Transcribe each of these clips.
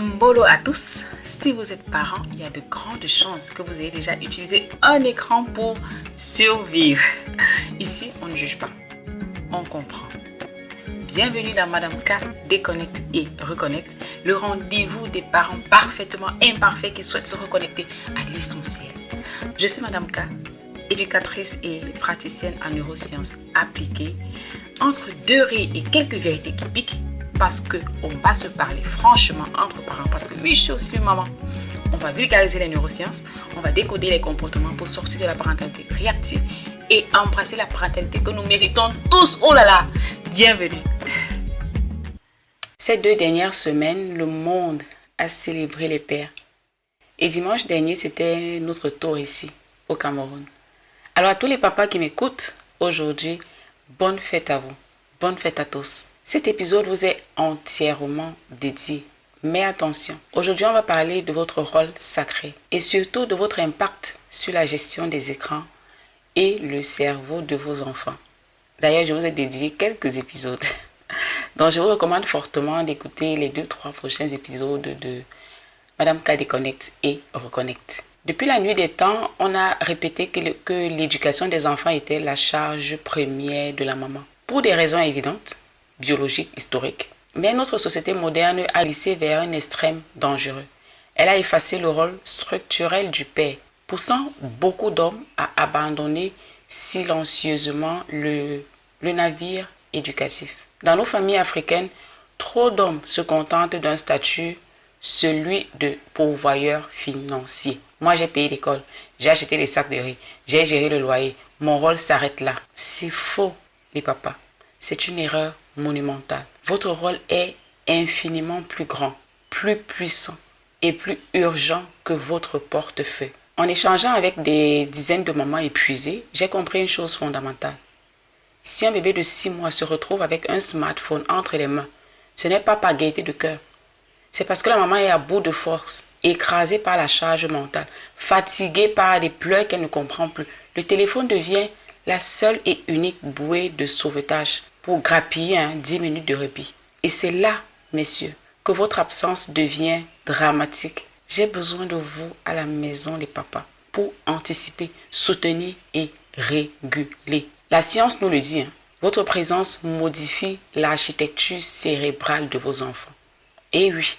Mbolo à tous, si vous êtes parents, il y a de grandes chances que vous ayez déjà utilisé un écran pour survivre. Ici, on ne juge pas, on comprend. Bienvenue dans Madame K, Déconnecte et Reconnecte, le rendez-vous des parents parfaitement imparfaits qui souhaitent se reconnecter à l'essentiel. Je suis Madame K, éducatrice et praticienne en neurosciences appliquées, entre deux rires et quelques vérités qui piquent, parce qu'on va se parler franchement entre parents, parce que oui, je suis aussi une maman. On va vulgariser les neurosciences, on va décoder les comportements pour sortir de la parentalité réactive et embrasser la parentalité que nous méritons tous. Oh là là, bienvenue. Ces 2 dernières semaines, le monde a célébré les pères. Et dimanche dernier, c'était notre tour ici, au Cameroun. Alors à tous les papas qui m'écoutent aujourd'hui, bonne fête à vous, bonne fête à tous. Cet épisode vous est entièrement dédié. Mais attention, aujourd'hui on va parler de votre rôle sacré et surtout de votre impact sur la gestion des écrans et le cerveau de vos enfants. D'ailleurs, je vous ai dédié quelques épisodes. Donc je vous recommande fortement d'écouter les 2-3 prochains épisodes de Madame K Déconnecte et Reconnecte. Depuis la nuit des temps, on a répété que l'éducation des enfants était la charge première de la maman. Pour des raisons évidentes, biologiques, historiques. Mais notre société moderne a glissé vers un extrême dangereux. Elle a effacé le rôle structurel du père, poussant beaucoup d'hommes à abandonner silencieusement le navire éducatif. Dans nos familles africaines, trop d'hommes se contentent d'un statut, celui de pourvoyeur financier. Moi, j'ai payé l'école, j'ai acheté les sacs de riz, j'ai géré le loyer. Mon rôle s'arrête là. C'est faux, les papas. C'est une erreur monumentale. Votre rôle est infiniment plus grand, plus puissant et plus urgent que votre portefeuille. En échangeant avec des dizaines de mamans épuisées, j'ai compris une chose fondamentale. Si un bébé de 6 mois se retrouve avec un smartphone entre les mains, ce n'est pas par gaieté de cœur. C'est parce que la maman est à bout de force, écrasée par la charge mentale, fatiguée par des pleurs qu'elle ne comprend plus. Le téléphone devient la seule et unique bouée de sauvetage pour grappiller 10 minutes de répit. Et c'est là, messieurs, que votre absence devient dramatique. J'ai besoin de vous à la maison, les papas, pour anticiper, soutenir et réguler. La science nous le dit, votre présence modifie l'architecture cérébrale de vos enfants. Et oui,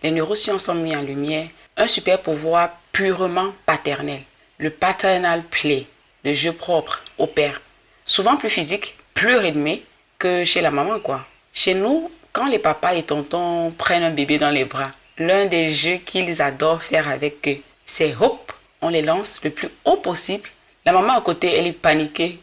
les neurosciences ont mis en lumière un super pouvoir purement paternel, le paternal play, le jeu propre au père, souvent plus physique, plus rythmé que chez la maman, quoi. Chez nous, quand les papas et tontons prennent un bébé dans les bras, l'un des jeux qu'ils adorent faire avec eux, c'est hop, on les lance le plus haut possible. La maman à côté, elle est paniquée.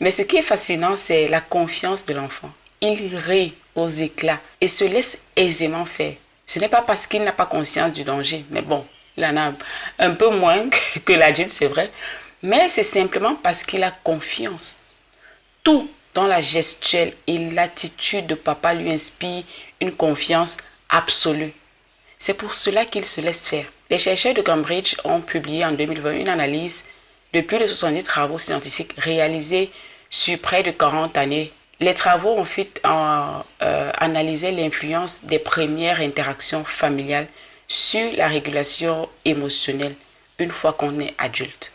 Mais ce qui est fascinant, c'est la confiance de l'enfant. Il rit aux éclats et se laisse aisément faire. Ce n'est pas parce qu'il n'a pas conscience du danger, mais bon, il en a un peu moins que l'adulte, c'est vrai. Mais c'est simplement parce qu'il a confiance. Tout dans la gestuelle et l'attitude de papa lui inspire une confiance absolue. C'est pour cela qu'il se laisse faire. Les chercheurs de Cambridge ont publié en 2020 une analyse de plus de 70 travaux scientifiques réalisés sur près de 40 années. Les travaux ont fait analyser l'influence des premières interactions familiales sur la régulation émotionnelle une fois qu'on est adulte.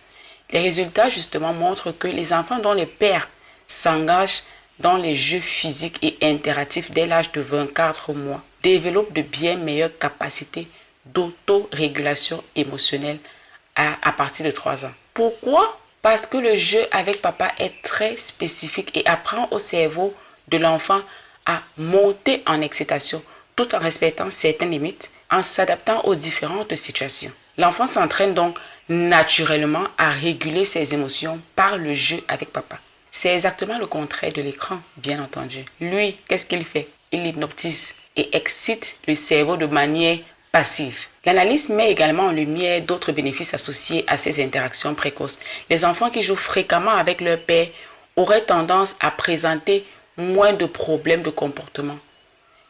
Les résultats justement montrent que les enfants dont les pères s'engagent dans les jeux physiques et interactifs dès l'âge de 24 mois développent de bien meilleures capacités d'autorégulation émotionnelle à partir de 3 ans. Pourquoi ? Parce que le jeu avec papa est très spécifique et apprend au cerveau de l'enfant à monter en excitation tout en respectant certaines limites, en s'adaptant aux différentes situations. L'enfant s'entraîne donc naturellement à réguler ses émotions par le jeu avec papa. C'est exactement le contraire de l'écran, bien entendu. Lui, qu'est-ce qu'il fait ? Il hypnotise et excite le cerveau de manière passive. L'analyse met également en lumière d'autres bénéfices associés à ces interactions précoces. Les enfants qui jouent fréquemment avec leur père auraient tendance à présenter moins de problèmes de comportement,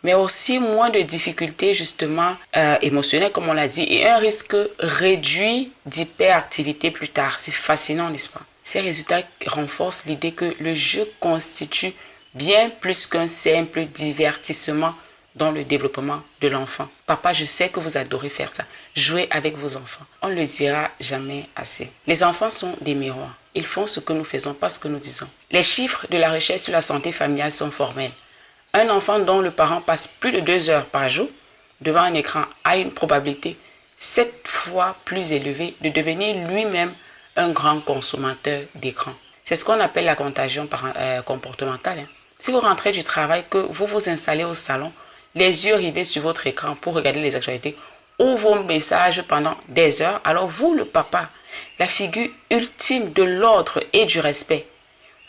mais aussi moins de difficultés justement émotionnelles comme on l'a dit et un risque réduit d'hyperactivité plus tard. C'est fascinant, n'est-ce pas? Ces résultats renforcent l'idée que le jeu constitue bien plus qu'un simple divertissement dans le développement de l'enfant. Papa, je sais que vous adorez faire ça. Jouer avec vos enfants. On ne le dira jamais assez. Les enfants sont des miroirs. Ils font ce que nous faisons, pas ce que nous disons. Les chiffres de la recherche sur la santé familiale sont formels. Un enfant dont le parent passe plus de 2 heures par jour devant un écran a une probabilité 7 fois plus élevée de devenir lui-même un grand consommateur d'écran. C'est ce qu'on appelle la contagion comportementale. Si vous rentrez du travail, que vous vous installez au salon, les yeux rivés sur votre écran pour regarder les actualités ou vos messages pendant des heures, alors vous, le papa, la figure ultime de l'ordre et du respect,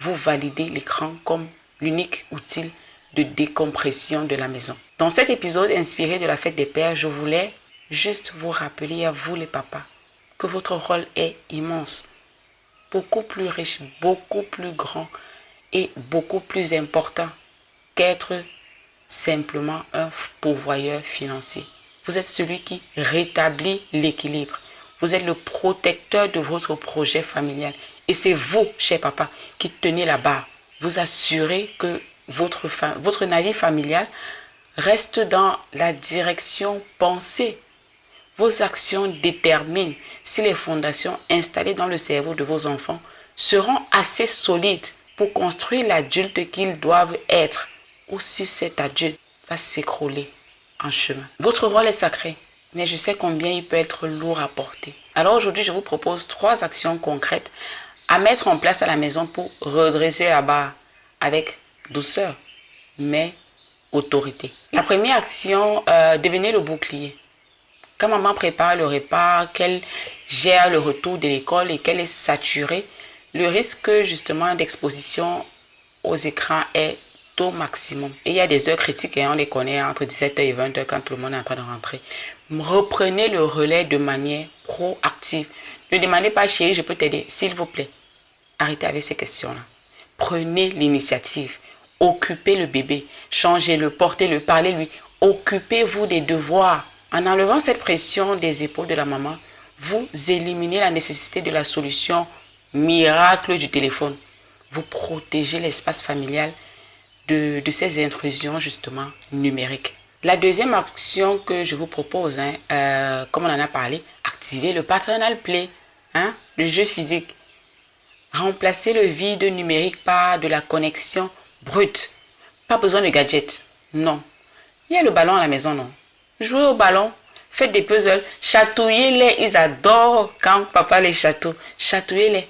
vous validez l'écran comme l'unique outil de décompression de la maison. Dans cet épisode inspiré de la fête des pères, je voulais juste vous rappeler à vous les papas que votre rôle est immense, beaucoup plus riche, beaucoup plus grand et beaucoup plus important qu'être simplement un pourvoyeur financier. Vous êtes celui qui rétablit l'équilibre. Vous êtes le protecteur de votre projet familial. Et c'est vous, cher papa, qui tenez la barre. Vous assurez que votre navire familial reste dans la direction pensée. Vos actions déterminent si les fondations installées dans le cerveau de vos enfants seront assez solides pour construire l'adulte qu'ils doivent être, ou si cet adulte va s'écrouler en chemin. Votre rôle est sacré, mais je sais combien il peut être lourd à porter. Alors aujourd'hui, je vous propose 3 actions concrètes à mettre en place à la maison pour redresser la barre avec douceur, mais autorité. La première action, devenez le bouclier. Quand maman prépare le repas, qu'elle gère le retour de l'école et qu'elle est saturée, le risque justement d'exposition aux écrans est au maximum. Et il y a des heures critiques, on les connaît entre 17h et 20h quand tout le monde est en train de rentrer. Reprenez le relais de manière proactive. Ne demandez pas, chérie, je peux t'aider, s'il vous plaît. Arrêtez avec ces questions-là. Prenez l'initiative. Occupez le bébé. Changez-le, portez-le, parlez-lui. Occupez-vous des devoirs. En enlevant cette pression des épaules de la maman, vous éliminez la nécessité de la solution miracle du téléphone. Vous protégez l'espace familial de ces intrusions justement numériques. La deuxième action que je vous propose, comme on en a parlé, activez le paternal play, le jeu physique. Remplacez le vide numérique par de la connexion brute. Pas besoin de gadgets, non. Il y a le ballon à la maison, non. Jouez au ballon, faites des puzzles, chatouillez-les. Ils adorent quand papa les chatouille. Chatouillez-les.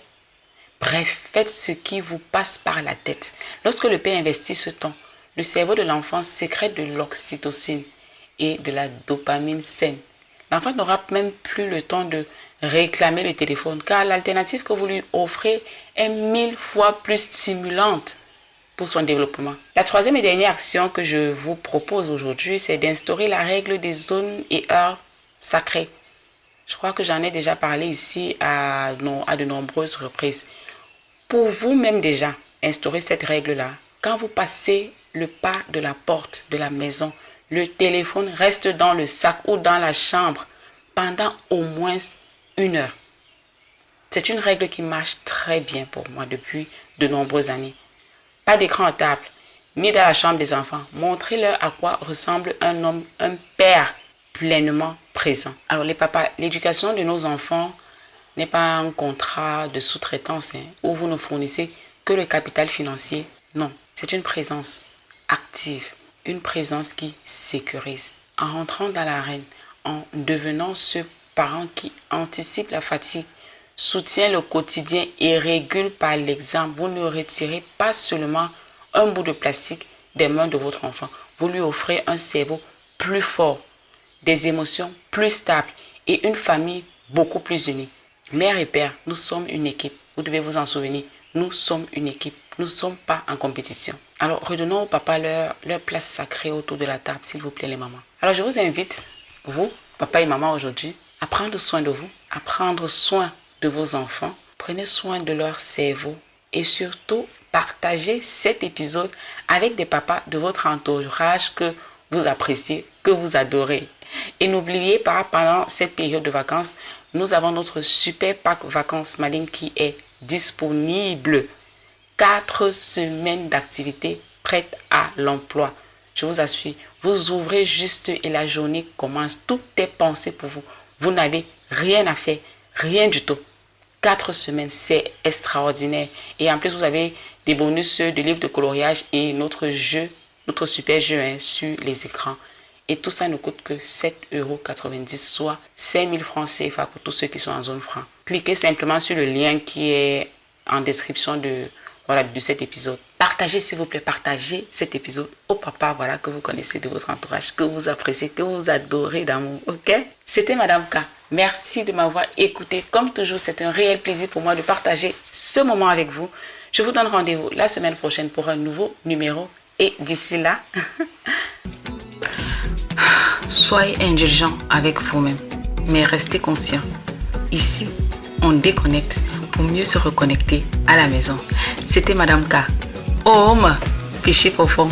Bref, faites ce qui vous passe par la tête. Lorsque le père investit ce temps, le cerveau de l'enfant sécrète de l'oxytocine et de la dopamine saine. L'enfant n'aura même plus le temps de réclamer le téléphone car l'alternative que vous lui offrez est 1000 fois plus stimulante pour son développement. La troisième et dernière action que je vous propose aujourd'hui, c'est d'instaurer la règle des zones et heures sacrées. Je crois que j'en ai déjà parlé ici à de nombreuses reprises. Pour vous-même déjà, instaurer cette règle-là. Quand vous passez le pas de la porte de la maison, le téléphone reste dans le sac ou dans la chambre pendant au moins 1 heure. C'est une règle qui marche très bien pour moi depuis de nombreuses années. Pas d'écran à table, ni dans la chambre des enfants. Montrez-leur à quoi ressemble un homme, un père pleinement présent. Alors les papas, l'éducation de nos enfants n'est pas un contrat de sous-traitance où vous ne fournissez que le capital financier. Non, c'est une présence active, une présence qui sécurise. En rentrant dans l'arène, en devenant ce parent qui anticipe la fatigue, soutient le quotidien et régule par l'exemple, vous ne retirez pas seulement un bout de plastique des mains de votre enfant. Vous lui offrez un cerveau plus fort, des émotions plus stables et une famille beaucoup plus unie. Mère et père, nous sommes une équipe. Vous devez vous en souvenir. Nous sommes une équipe. Nous ne sommes pas en compétition. Alors, redonnons au papa leur place sacrée autour de la table, s'il vous plaît, les mamans. Alors, je vous invite, vous, papa et maman, aujourd'hui, à prendre soin de vous, à prendre soin de vos enfants. Prenez soin de leur cerveau et surtout, partagez cet épisode avec des papas de votre entourage que vous appréciez, que vous adorez. Et n'oubliez pas, pendant cette période de vacances, nous avons notre super pack vacances Maline qui est disponible. 4 semaines d'activité prêtes à l'emploi. je vous assure, vous ouvrez juste et la journée commence. Tout est pensé pour vous. Vous n'avez rien à faire, rien du tout. 4 semaines, c'est extraordinaire. Et en plus, vous avez des bonus de livres de coloriage et notre jeu, notre super jeu sur les écrans. Et tout ça ne coûte que 7,90 €, soit 5 000 francs CFA pour tous ceux qui sont en zone franc. Cliquez simplement sur le lien qui est en description de cet épisode. Partagez s'il vous plaît, partagez cet épisode au papa que vous connaissez de votre entourage, que vous appréciez, que vous adorez d'amour, ok? C'était Madame K. Merci de m'avoir écouté. Comme toujours, c'est un réel plaisir pour moi de partager ce moment avec vous. Je vous donne rendez-vous la semaine prochaine pour un nouveau numéro. Et d'ici là, soyez indulgents avec vous-même, mais restez conscients. Ici, on déconnecte pour mieux se reconnecter à la maison. C'était Madame K. Home, Pichi Profond.